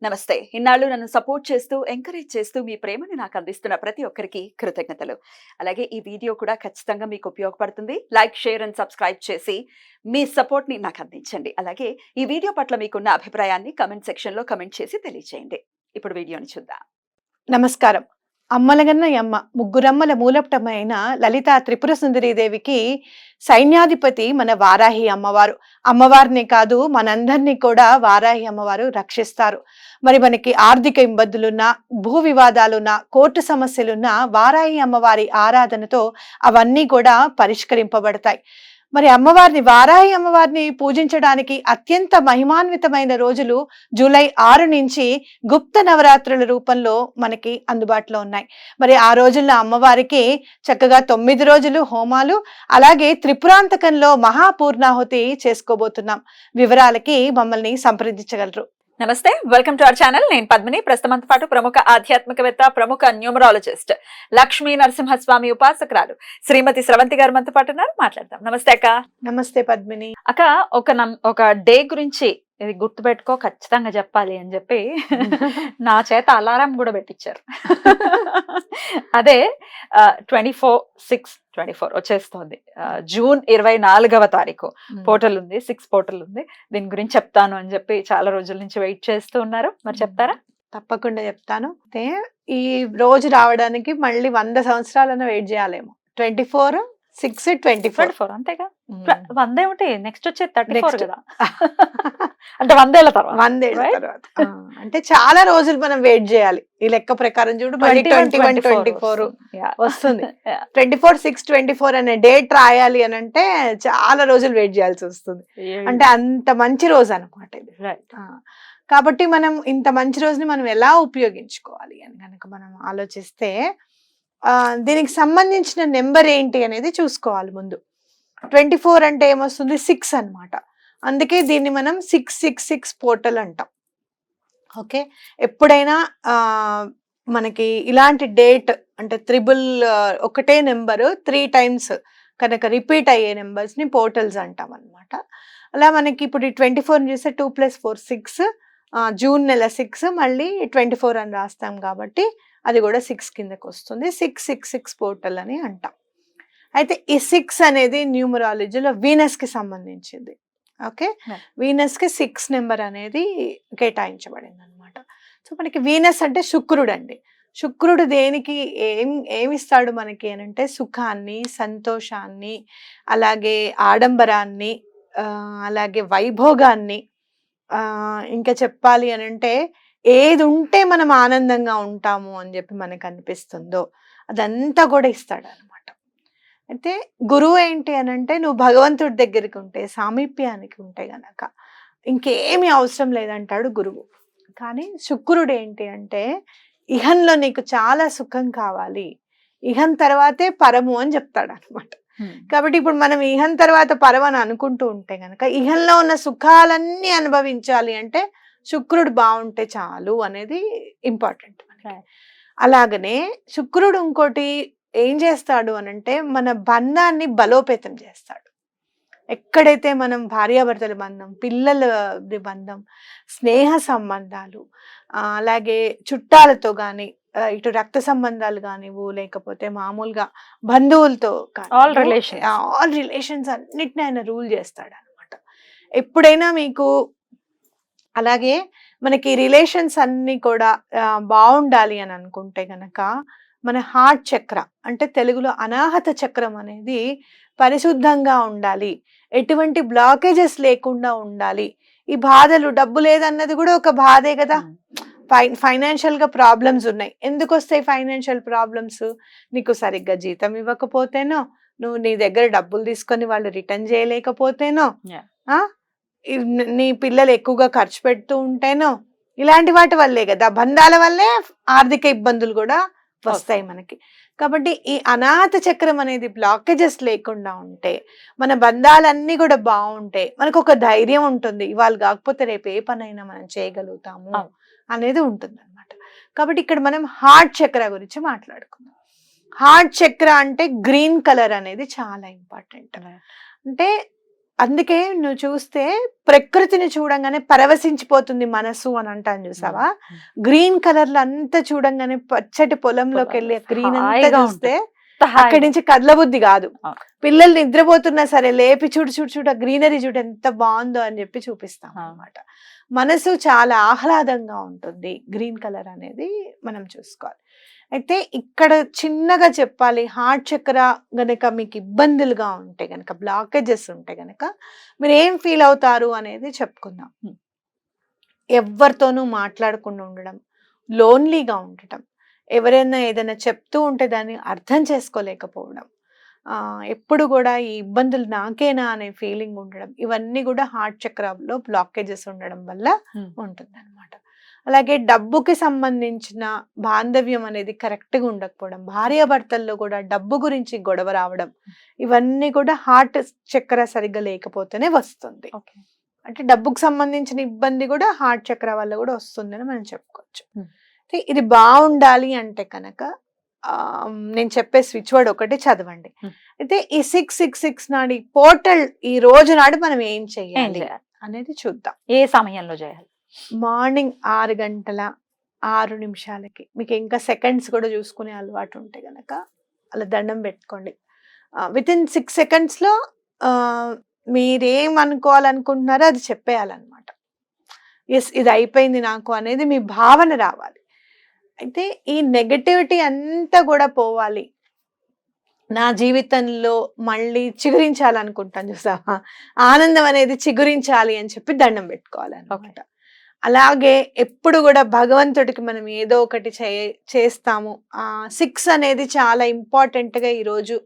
నమస్తే. ఇన్నాళ్ళు నన్ను సపోర్ట్ చేస్తూ, ఎంకరేజ్ చేస్తూ మీ ప్రేమని నాకు అందిస్తున్న ప్రతి ఒక్కరికి కృతజ్ఞతలు. అలాగే ఈ వీడియో కూడా ఖచ్చితంగా మీకు ఉపయోగపడుతుంది. లైక్, షేర్ అండ్ సబ్స్క్రైబ్ చేసి మీ సపోర్ట్‌ని నాకు అందించండి. అలాగే ఈ వీడియో పట్ల మీకున్న అభిప్రాయాన్ని కామెంట్ సెక్షన్‌లో కామెంట్ చేసి తెలియజేయండి. ఇప్పుడు వీడియోని చూద్దాం. నమస్కారం. అమ్మలగన్న యమ్మ ముగ్గురమ్మల మూలపుటమ్మ అయిన లలితా త్రిపుర సుందరీదేవికి సైన్యాధిపతి మన వారాహి అమ్మవారు. అమ్మవారిని కాదు మనందరినీ కూడా వారాహి అమ్మవారు రక్షిస్తారు. మరి మనకి ఆర్థిక ఇబ్బందులున్నా, భూ వివాదాలున్నా, కోర్టు సమస్యలున్నా వారాహి అమ్మవారి ఆరాధనతో అవన్నీ కూడా పరిష్కరింపబడతాయి. మరి అమ్మవారిని వారాహి అమ్మవారిని పూజించడానికి అత్యంత మహిమాన్వితమైన రోజులు జూలై 6 నుంచి గుప్త నవరాత్రుల రూపంలో మనకి అందుబాటులో ఉన్నాయి. మరి ఆ రోజుల్లో అమ్మవారికి చక్కగా 9 రోజులు హోమాలు, అలాగే త్రిపురాంతకంలో మహాపూర్ణాహుతి చేసుకోబోతున్నాం. వివరాలకి మమ్మల్ని సంప్రదించగలరు. నమస్తే, వెల్కమ్ టు అవర్ ఛానల్. నేను పద్మిని. ప్రస్తుతంతో పాటు ప్రముఖ ఆధ్యాత్మికవేత్త, ప్రముఖ న్యూమరాలజిస్ట్, లక్ష్మీ నరసింహస్వామి ఉపాసకురాలు శ్రీమతి స్రవంతి గారు మనతో పాటు ఉన్నారు. మాట్లాడదాం. నమస్తే అక్క. నమస్తే పద్మిని. అక్క, ఒక డే గురించి ఇది గుర్తుపెట్టుకో, ఖచ్చితంగా చెప్పాలి అని చెప్పి నా చేత అలారం కూడా పెట్టించారు. అదే 24/6/24 వచ్చేస్తోంది. జూన్ 24వ తారీఖు పోర్టల్ ఉంది, 6 పోర్టల్ ఉంది. దీని గురించి చెప్తాను అని చెప్పి చాలా రోజుల నుంచి వెయిట్ చేస్తూ ఉన్నారు. మరి చెప్తారా? తప్పకుండా చెప్తాను. అయితే ఈ రోజు రావడానికి మళ్ళీ 100 సంవత్సరాలన్నా వెయిట్ చేయాలేమో. 24/6/24 అంతేగా. 100 ఏమిటి, నెక్స్ట్ వచ్చేది 34 కదా. అంటే 100 ఏళ్ల తర్వాత. 100 ఏళ్ల తర్వాత అంటే చాలా రోజులు మనం వెయిట్ చేయాలి. ఈ లెక్క ప్రకారం చూడు, 2021-24 వస్తుంది. 24/6/24 అనే డేట్ రాయాలి అని అంటే చాలా రోజులు వెయిట్ చేయాల్సి వస్తుంది. అంటే అంత మంచి రోజు అన్నమాట ఇది. కాబట్టి మనం ఇంత మంచి రోజుని మనం ఎలా ఉపయోగించుకోవాలి అని కనుక మనం ఆలోచిస్తే దీనికి సంబంధించిన నెంబర్ ఏంటి అనేది చూసుకోవాలి. ముందు 24 అంటే ఏమొస్తుంది, 6 అన్నమాట. అందుకే దీన్ని మనం 666 పోర్టల్ అంటాం. ఓకే, ఎప్పుడైనా మనకి ఇలాంటి డేట్ అంటే ఒకటే నెంబరు 3 times కనుక రిపీట్ అయ్యే నెంబర్స్ ని పోర్టల్స్ అంటాం అన్నమాట. అలా మనకి ఇప్పుడు ఈ 24 చూస్తే 2 + 4 6, జూన్ నెల 6, మళ్ళీ 24 అని రాస్తాం కాబట్టి అది కూడా 6 కిందకి వస్తుంది. 666 పోర్టల్ అని అంటాం. అయితే ఈ 6 అనేది న్యూమరాలజీలో వీనస్ కి సంబంధించింది. ఓకే, వీనస్ కి 6 నెంబర్ అనేది కేటాయించబడింది అనమాట. సో మనకి వీనస్ అంటే శుక్రుడు అండి. శుక్రుడు దేనికి ఏమిస్తాడు మనకి అని అంటే సుఖాన్ని, సంతోషాన్ని, అలాగే ఆడంబరాన్ని, అలాగే వైభోగాన్ని, ఇంకా చెప్పాలి అని అంటే ఏది ఉంటే మనం ఆనందంగా ఉంటాము అని చెప్పి మనకు అనిపిస్తుందో అదంతా కూడా ఇస్తాడు అనమాట. అయితే గురువు ఏంటి అని అంటే నువ్వు భగవంతుడి దగ్గరికి ఉంటే, సామీప్యానికి ఉంటే గనక ఇంకేమీ అవసరం లేదంటాడు గురువు. కానీ శుక్రుడు ఏంటి అంటే ఇహంలో నీకు చాలా సుఖం కావాలి, ఇహం తర్వాతే పరము అని చెప్తాడు అనమాట. కాబట్టి ఇప్పుడు మనం ఇహం తర్వాత పరం అని అనుకుంటూ ఉంటే గనక ఇహంలో ఉన్న సుఖాలన్నీ అనుభవించాలి అంటే శుక్రుడు బాగుంటే చాలు అనేది ఇంపార్టెంట్. అలాగనే శుక్రుడు ఇంకోటి ఏం చేస్తాడు అనంటే మన బంధాన్ని బలోపేతం చేస్తాడు. ఎక్కడైతే మనం భార్యాభర్తల బంధం, పిల్లల బంధం, స్నేహ సంబంధాలు, అలాగే చుట్టాలతో కానీ, ఇటు రక్త సంబంధాలు కానివ్వు, లేకపోతే మామూలుగా బంధువులతో ఆల్ రిలేషన్స్ అన్నిటిని ఆయన రూల్ చేస్తాడు అనమాట. ఎప్పుడైనా మీకు అలాగే మనకి రిలేషన్స్ అన్ని కూడా బాగుండాలి అని అనుకుంటే గనక మన హార్ట్ చక్ర అంటే తెలుగులో అనాహత చక్రం అనేది పరిశుద్ధంగా ఉండాలి, ఎటువంటి బ్లాకేజెస్ లేకుండా ఉండాలి. ఈ బాధలు, డబ్బు లేదన్నది కూడా ఒక బాధే కదా. ఫైనాన్షియల్ గా ప్రాబ్లమ్స్ ఉన్నాయి. ఎందుకు వస్తాయి ఫైనాన్షియల్ ప్రాబ్లమ్స్? నీకు సరిగ్గా జీతం ఇవ్వకపోతేనో, నువ్వు నీ దగ్గర డబ్బులు తీసుకొని వాళ్ళు రిటర్న్ చేయలేకపోతేనో, నీ పిల్లలు ఎక్కువగా ఖర్చు పెడుతూ ఉంటేనో, ఇలాంటి వాటి వల్లే కదా. బంధాల వల్లే ఆర్థిక ఇబ్బందులు కూడా వస్తాయి మనకి. కాబట్టి ఈ అనాథ చక్రం అనేది బ్లాకేజెస్ లేకుండా ఉంటే, మన బంధాలన్నీ కూడా బాగుంటే మనకు ఒక ధైర్యం ఉంటుంది. ఇవాళ కాకపోతే రేపు ఏ పనైనా మనం చేయగలుగుతాము అనేది ఉంటుంది అనమాట. కాబట్టి ఇక్కడ మనం హార్ట్ చక్ర గురించి మాట్లాడుకుందాం. హార్ట్ చక్ర అంటే గ్రీన్ కలర్ అనేది చాలా ఇంపార్టెంట్. అంటే అందుకే నువ్వు చూస్తే ప్రకృతిని చూడంగానే పరవశించిపోతుంది మనసు అని అంటాను చూసావా. గ్రీన్ కలర్ అంతా చూడంగానే పచ్చటి పొలంలోకి వెళ్ళి గ్రీన్ అంతా హాయిగా చూస్తే హాయిగా. అక్కడి నుంచి కదలబుద్ధి కాదు. అవును. పిల్లలు నిద్రపోతున్నా సరే లేపి చూడు చూడు చూడు గ్రీనరీ చూడు ఎంత బాగుందో అని చెప్పి చూపిస్తాం అన్నమాట. మనసు చాలా ఆహ్లాదంగా ఉంటుంది. గ్రీన్ కలర్ అనేది మనం చూసుకోవాలి. అయితే ఇక్కడ చిన్నగా చెప్పాలి, హార్ట్ చక్ర గనక మీకు ఇబ్బందులుగా ఉంటే గనక, బ్లాకేజెస్ ఉంటే గనక మీరు ఏం ఫీల్ అవుతారు అనేది చెప్పుకుందాం. ఎవరితోనూ మాట్లాడకుండా ఉండడం, లోన్లీగా ఉండటం, ఎవరైనా ఏదైనా చెప్తూ ఉంటే దాన్ని అర్థం చేసుకోలేకపోవడం, ఎప్పుడు కూడా ఈ ఇబ్బందులు నాకేనా అనే ఫీలింగ్ ఉండడం, ఇవన్నీ కూడా హార్ట్ చక్రంలో బ్లాకేజెస్ ఉండడం వల్ల ఉంటుంది అనమాట. అలాగే డబ్బుకి సంబంధించిన బాంధవ్యం అనేది కరెక్ట్గా ఉండకపోవడం, భార్యాభర్తల్లో కూడా డబ్బు గురించి గొడవ రావడం, ఇవన్నీ కూడా హార్ట్ చక్ర సరిగ్గా లేకపోతేనే వస్తుంది. అంటే డబ్బుకు సంబంధించిన ఇబ్బంది కూడా హార్ట్ చక్ర వల్ల కూడా వస్తుందని మనం చెప్పుకోవచ్చు. ఇది బాగుండాలి అంటే కనుక నేను చెప్పే స్విచ్ వర్డ్ ఒకటి చదవండి. అయితే ఈ 666 నాడు ఈ పోర్టల్ ఈ రోజు నాడు మనం ఏం చేయాలి అనేది చూద్దాం. ఏ సమయంలో చేయాలి? మార్నింగ్ 6:06 మీకు ఇంకా సెకండ్స్ కూడా చూసుకునే అలవాటు ఉంటే గనక అలా దండం పెట్టుకోండి. వితిన్ 6 సెకండ్స్లో మీరేం అనుకోవాలనుకుంటున్నారో అది చెప్పేయాలన్నమాట. ఎస్ ఇది అయిపోయింది నాకు అనేది మీ భావన రావాలి. అయితే ఈ నెగటివిటీ అంతా కూడా పోవాలి. నా జీవితంలో మళ్ళీ చిగురించాలనుకుంటాను చూసావా, ఆనందం అనేది చిగురించాలి అని చెప్పి దండం పెట్టుకోవాలన్నమాట. అలాగే ఎప్పుడు కూడా భగవంతుడికి మనం ఏదో ఒకటి చేస్తాము. 6 అనేది చాలా ఇంపార్టెంట్గా ఈరోజు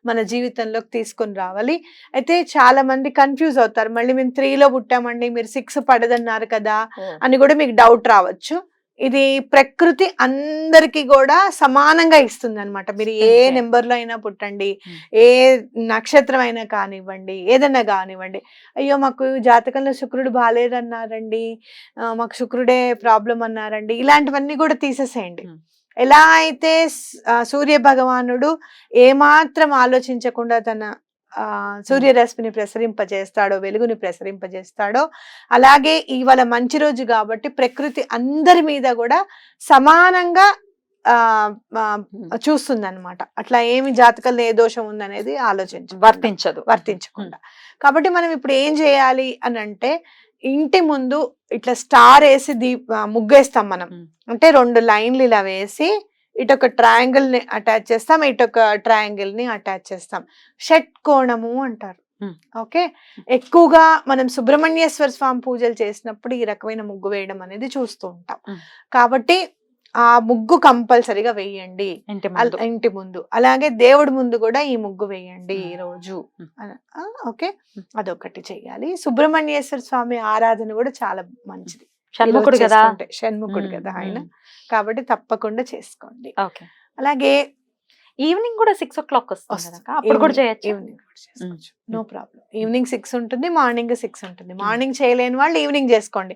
మన జీవితంలోకి తీసుకొని రావాలి. అయితే చాలా మంది కన్ఫ్యూజ్ అవుతారు, మళ్ళీ మేము 3లో పుట్టామండి మీరు 6 పడదన్నారు కదా అని కూడా మీకు డౌట్ రావచ్చు. ఇది ప్రకృతి అందరికీ కూడా సమానంగా ఇస్తుంది అనమాట. మీరు ఏ నెంబర్లో అయినా పుట్టండి, ఏ నక్షత్రం అయినా కానివ్వండి, ఏదైనా కానివ్వండి. అయ్యో మాకు జాతకంలో శుక్రుడు బాగాలేదన్నారండి, మాకు శుక్రుడే ప్రాబ్లం అన్నారండి, ఇలాంటివన్నీ కూడా తీసేసేయండి. ఎలా అయితే సూర్య భగవానుడు ఏమాత్రం ఆలోచించకుండా తన సూర్యరశ్మిని ప్రసరింపజేస్తాడో, వెలుగుని ప్రసరింపజేస్తాడో, అలాగే ఇవాళ మంచి రోజు కాబట్టి ప్రకృతి అందరి మీద కూడా సమానంగా చూస్తుంది అనమాట. అట్లా ఏమి జాతకంలో ఏ దోషం ఉందనేది వర్తించకుండా. కాబట్టి మనం ఇప్పుడు ఏం చేయాలి అని అంటే, ఇంటి ముందు ఇట్లా స్టార్ వేసి ముగ్గేస్తాం మనం. అంటే 2 లైన్లు ఇలా వేసి ఇటొక ట్రయాంగిల్ ని అటాచ్ చేస్తాం, ఇటొక ట్రయాంగిల్ ని అటాచ్ చేస్తాం. షట్కోణము అంటారు. ఓకే, ఎక్కువగా మనం సుబ్రహ్మణ్యేశ్వర స్వామి పూజలు చేసినప్పుడు ఈ రకమైన ముగ్గు వేయడం అనేది చూస్తూ ఉంటాం. కాబట్టి ఆ ముగ్గు కంపల్సరిగా వేయండి ఇంటి ముందు. అలాగే దేవుడి ముందు కూడా ఈ ముగ్గు వేయండి ఈ రోజు. ఓకే, అదొకటి చెయ్యాలి. సుబ్రహ్మణ్యేశ్వర స్వామి ఆరాధన కూడా చాలా మంచిది. షణ్ముఖుడు కదా ఆయన, కాబట్టి తప్పకుండా చేసుకోండి. అలాగే ఈవినింగ్ కూడా 6 o'clock వస్తుంది, అప్పుడు కూడా చేయొచ్చు. Evening no problem. ఈవినింగ్ 6 ఉంటుంది, మార్నింగ్ 6 ఉంటుంది. మార్నింగ్ చేయలేని వాళ్ళు ఈవినింగ్ చేసుకోండి.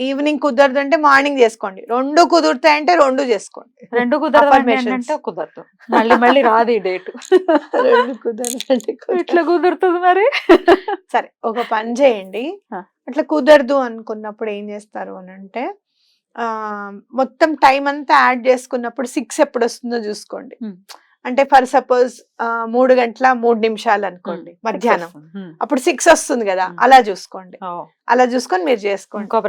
ఈవినింగ్ కుదరదు అంటే మార్నింగ్ చేసుకోండి. 2 కుదురుతాయంటే 2 చేసుకోండి. 2 కుదరదు, మళ్ళీ రాదు ఈ డేట్. 2 కుదరదు ఇట్లా కుదురుతుంది మరి. సరే, ఒక పని చేయండి. అట్లా కుదరదు అనుకున్నప్పుడు ఏం చేస్తారు అని అంటే, మొత్తం టైం అంతా యాడ్ చేసుకున్నప్పుడు 6 ఎప్పుడు వస్తుందో చూసుకోండి. అంటే ఫర్ సపోజ్ 3 గంటల 3 నిమిషాలు అనుకోండి మధ్యాహ్నం, అప్పుడు 6 వస్తుంది కదా, అలా చూసుకోండి. అలా చూసుకొని మీరు చేసుకోండి. ఇంకో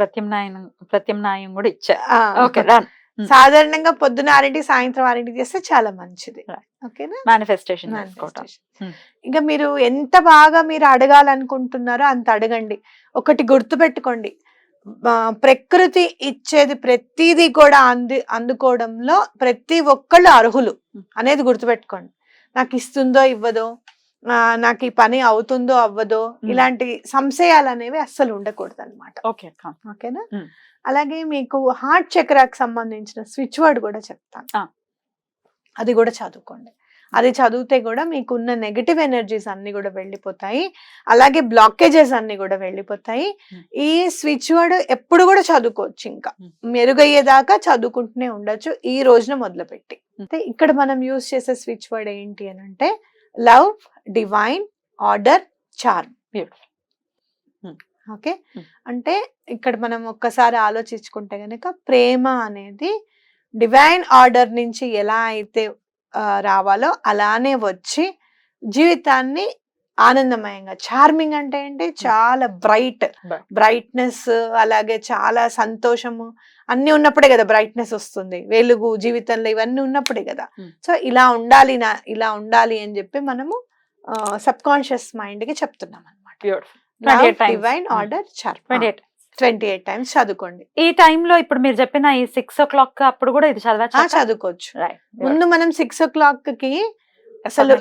ప్రత్యామ్నాయం కూడా ఇచ్చారు. సాధారణంగా పొద్దున 6 సాయంత్రం 6 చేస్తే చాలా మంచిది. ఓకేనా, మేనిఫెస్టేషన్. ఇంకా మీరు ఎంత బాగా మీరు అడగాలనుకుంటున్నారో అంత అడగండి. ఒకటి గుర్తు పెట్టుకోండి, ప్రకృతి ఇచ్చేది ప్రతిదీ కూడా అందుకోవడంలో ప్రతి ఒక్కళ్ళు అర్హులు అనేది గుర్తుపెట్టుకోండి. నాకు ఇస్తుందో ఇవ్వదో, నాకు ఈ పని అవుతుందో అవ్వదో, ఇలాంటి సంశయాలు అనేవి అస్సలు ఉండకూడదు అనమాట. ఓకేనా. అలాగే మీకు హార్ట్ చక్రాకి సంబంధించిన స్విచ్ వర్డ్ కూడా చెప్తాను, అది కూడా చదువుకోండి. అది చదివితే కూడా మీకున్న నెగటివ్ ఎనర్జీస్ అన్ని కూడా వెళ్ళిపోతాయి, అలాగే బ్లాకేజెస్ అన్ని కూడా వెళ్ళిపోతాయి. ఈ స్విచ్ వర్డ్ ఎప్పుడు కూడా చదువుకోవచ్చు, ఇంకా మెరుగయ్యేదాకా చదువుకుంటూనే ఉండొచ్చు ఈ రోజున మొదలుపెట్టి. అయితే ఇక్కడ మనం యూజ్ చేసే స్విచ్ వర్డ్ ఏంటి అని అంటే, love, divine, order, charm. Okay. Hmm. అంటే ఇక్కడ మనం ఒక్కసారి ఆలోచించుకుంటే గనక ప్రేమ అనేది డివైన్ ఆర్డర్ నుంచి ఎలా అయితే రావాలో అలానే వచ్చి జీవితాన్ని ఆనందమయంగా, చార్మింగ్ అంటే ఏంటి, చాలా బ్రైట్నెస్, అలాగే చాలా సంతోషము అన్ని ఉన్నప్పుడే కదా బ్రైట్నెస్ వస్తుంది, వెలుగు జీవితంలో ఇవన్నీ ఉన్నప్పుడే కదా. సో ఇలా ఉండాలి, ఇలా ఉండాలి అని చెప్పి మనము సబ్ కాన్షియస్ మైండ్ కి చెప్తున్నాం అనమాట. డివైన్ ఆర్డర్ 28 టైమ్స్ చదువుకోండి. ఈ టైంలో ఇప్పుడు మీరు చెప్పిన ఈ 6 o'clock అప్పుడు కూడా ఇది చదవచ్చు. చదువుకోవచ్చు. ముందు మనం 6 o'clock కి అసలు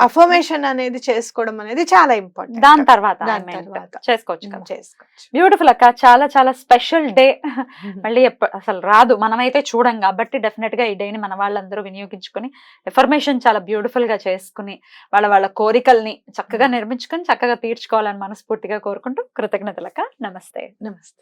అఫర్మేషన్ అనేది చేసుకోవడం అనేది చాలా ఇంపార్టెంట్. దాని తర్వాత చేసుకోవచ్చు. బ్యూటిఫుల్ అక్క, చాలా చాలా స్పెషల్ డే. మళ్ళీ అసలు రాదు, మనమైతే చూడం కాబట్టి డెఫినెట్ గా ఈ డేని మన వాళ్ళందరూ వినియోగించుకుని ఎఫర్మేషన్ చాలా బ్యూటిఫుల్ గా చేసుకుని వాళ్ళ కోరికల్ని చక్కగా నిర్మించుకొని చక్కగా తీర్చుకోవాలని మనస్ఫూర్తిగా కోరుకుంటూ కృతజ్ఞతలక్క. నమస్తే. నమస్తే.